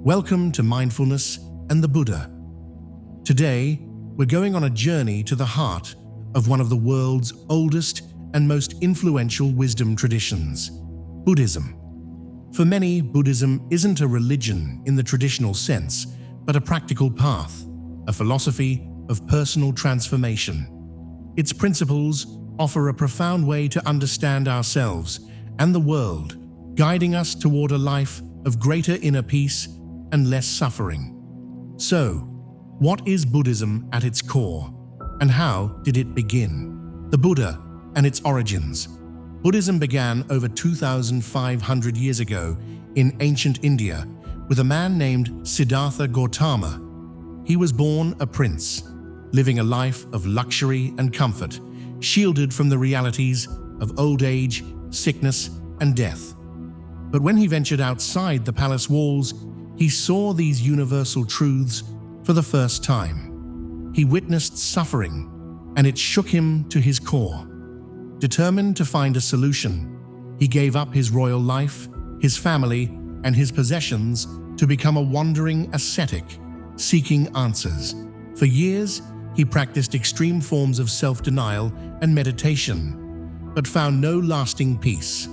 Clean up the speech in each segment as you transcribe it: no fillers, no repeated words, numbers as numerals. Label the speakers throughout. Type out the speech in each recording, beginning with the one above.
Speaker 1: Welcome to Mindfulness and the Buddha. Today, we're going on a journey to the heart of one of the world's oldest and most influential wisdom traditions, Buddhism. For many, Buddhism isn't a religion in the traditional sense, but a practical path, a philosophy of personal transformation. Its principles offer a profound way to understand ourselves and the world, guiding us toward a life of greater inner peace and less suffering. So, what is Buddhism at its core, and how did it begin? The Buddha and its origins. Buddhism began over 2,500 years ago in ancient India with a man named Siddhartha Gautama. He was born a prince, living a life of luxury and comfort, shielded from the realities of old age, sickness, and death. But when he ventured outside the palace walls, he saw these universal truths for the first time. He witnessed suffering, and it shook him to his core. Determined to find a solution, he gave up his royal life, his family, and his possessions to become a wandering ascetic, seeking answers. For years, he practiced extreme forms of self-denial and meditation, but found no lasting peace.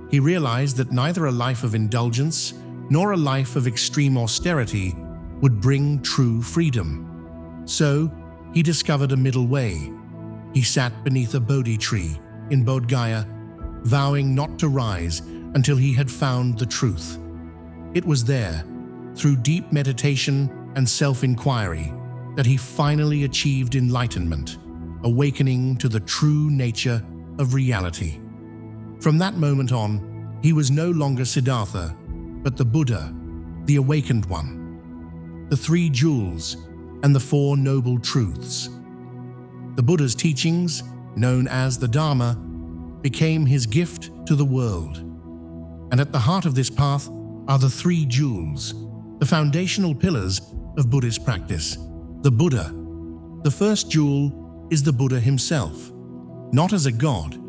Speaker 1: He realized that neither a life of indulgence nor a life of extreme austerity would bring true freedom. So, he discovered a middle way. He sat beneath a Bodhi tree in Bodh Gaya, vowing not to rise until he had found the truth. It was there, through deep meditation and self-inquiry, that he finally achieved enlightenment, awakening to the true nature of reality. From that moment on, he was no longer Siddhartha, but the Buddha, the awakened one. The three jewels and the four noble truths. The Buddha's teachings, known as the Dharma, became his gift to the world. And at the heart of this path are the three jewels, the foundational pillars of Buddhist practice. The Buddha. The first jewel is the Buddha himself, not as a god,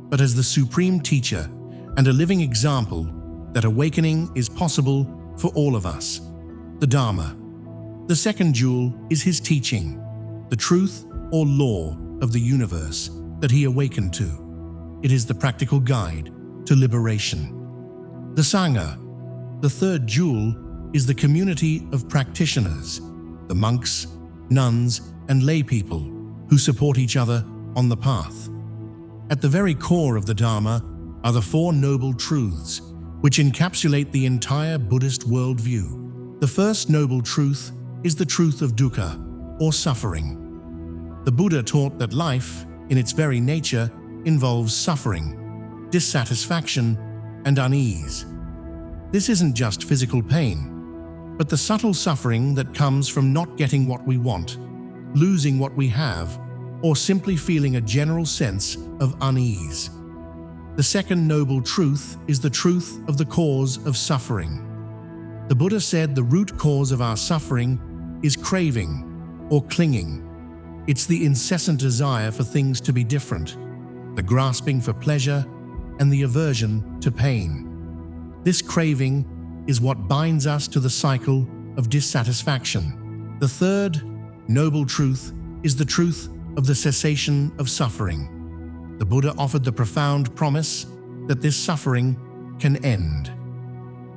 Speaker 1: but as the supreme teacher and a living example that awakening is possible for all of us. The Dharma. The second jewel is his teaching, the truth or law of the universe that he awakened to. It is the practical guide to liberation. The Sangha. The third jewel is the community of practitioners, the monks, nuns, and lay people who support each other on the path. At the very core of the Dharma are the Four Noble Truths, which encapsulate the entire Buddhist worldview. The first noble truth is the truth of dukkha, or suffering. The Buddha taught that life, in its very nature, involves suffering, dissatisfaction, and unease. This isn't just physical pain, but the subtle suffering that comes from not getting what we want, losing what we have, or simply feeling a general sense of unease. The second noble truth is the truth of the cause of suffering. The Buddha said the root cause of our suffering is craving or clinging. It's the incessant desire for things to be different, the grasping for pleasure, and the aversion to pain. This craving is what binds us to the cycle of dissatisfaction. The third noble truth is the truth of the cessation of suffering. The Buddha offered the profound promise that this suffering can end.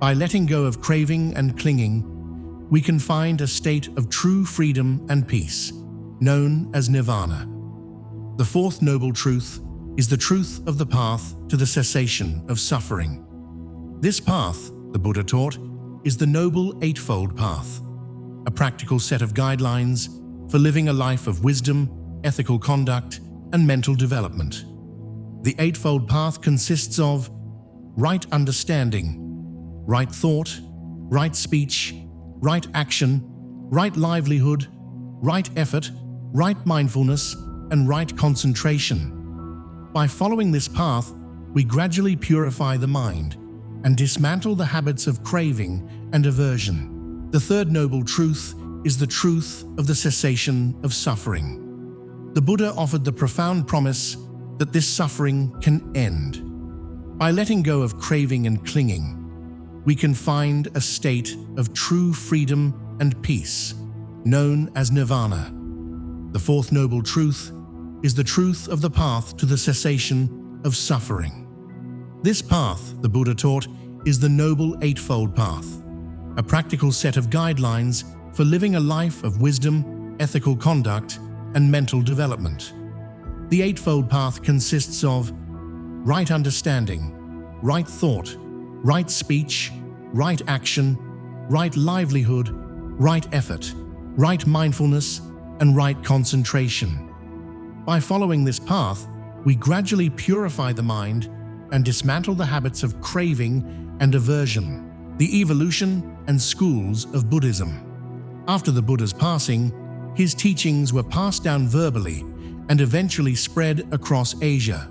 Speaker 1: By letting go of craving and clinging, we can find a state of true freedom and peace, known as nirvana. The fourth noble truth is the truth of the path to the cessation of suffering. This path, the Buddha taught, is the Noble Eightfold Path, a practical set of guidelines for living a life of wisdom, ethical conduct, and mental development. The Eightfold Path consists of right understanding, right thought, right speech, right action, right livelihood, right effort, right mindfulness, and right concentration. By following this path, we gradually purify the mind and dismantle the habits of craving and aversion. The third noble truth is the truth of the cessation of suffering. The Buddha offered the profound promise that this suffering can end. By letting go of craving and clinging, we can find a state of true freedom and peace, known as nirvana. The fourth noble truth is the truth of the path to the cessation of suffering. This path, the Buddha taught, is the Noble Eightfold Path, a practical set of guidelines for living a life of wisdom, ethical conduct, and mental development. The Eightfold Path consists of right understanding, right thought, right speech, right action, right livelihood, right effort, right mindfulness, and right concentration. By following this path, we gradually purify the mind and dismantle the habits of craving and aversion. The evolution and schools of Buddhism. After the Buddha's passing, his teachings were passed down verbally and eventually spread across Asia.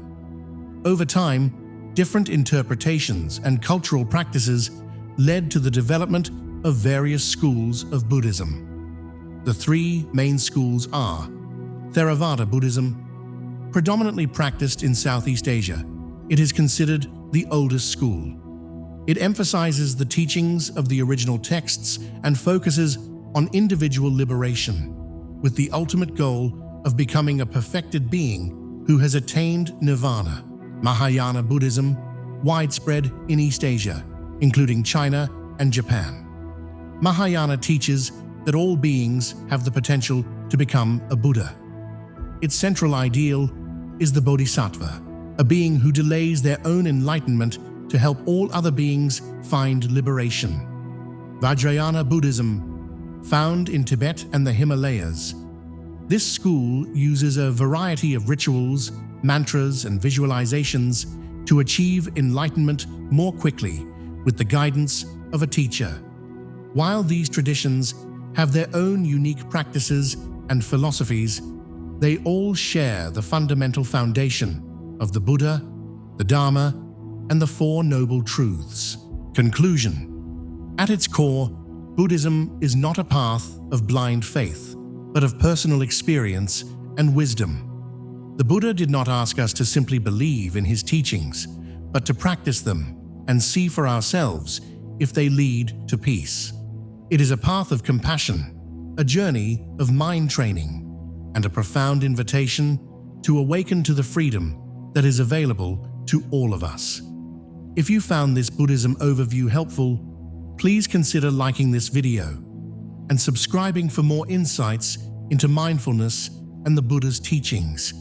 Speaker 1: Over time, different interpretations and cultural practices led to the development of various schools of Buddhism. The three main schools are Theravada Buddhism, predominantly practiced in Southeast Asia. It is considered the oldest school. It emphasizes the teachings of the original texts and focuses on individual liberation, with the ultimate goal of becoming a perfected being who has attained nirvana. Mahayana Buddhism, widespread in East Asia, including China and Japan. Mahayana teaches that all beings have the potential to become a Buddha. Its central ideal is the Bodhisattva, a being who delays their own enlightenment to help all other beings find liberation. Vajrayana Buddhism, found in Tibet and the Himalayas. This school uses a variety of rituals, mantras, and visualizations to achieve enlightenment more quickly with the guidance of a teacher. While these traditions have their own unique practices and philosophies, they all share the fundamental foundation of the Buddha, the Dharma, and the Four Noble Truths. Conclusion. At its core, Buddhism is not a path of blind faith, but of personal experience and wisdom. The Buddha did not ask us to simply believe in his teachings, but to practice them and see for ourselves if they lead to peace. It is a path of compassion, a journey of mind training, and a profound invitation to awaken to the freedom that is available to all of us. If you found this Buddhism overview helpful, please consider liking this video and subscribing for more insights into mindfulness and the Buddha's teachings.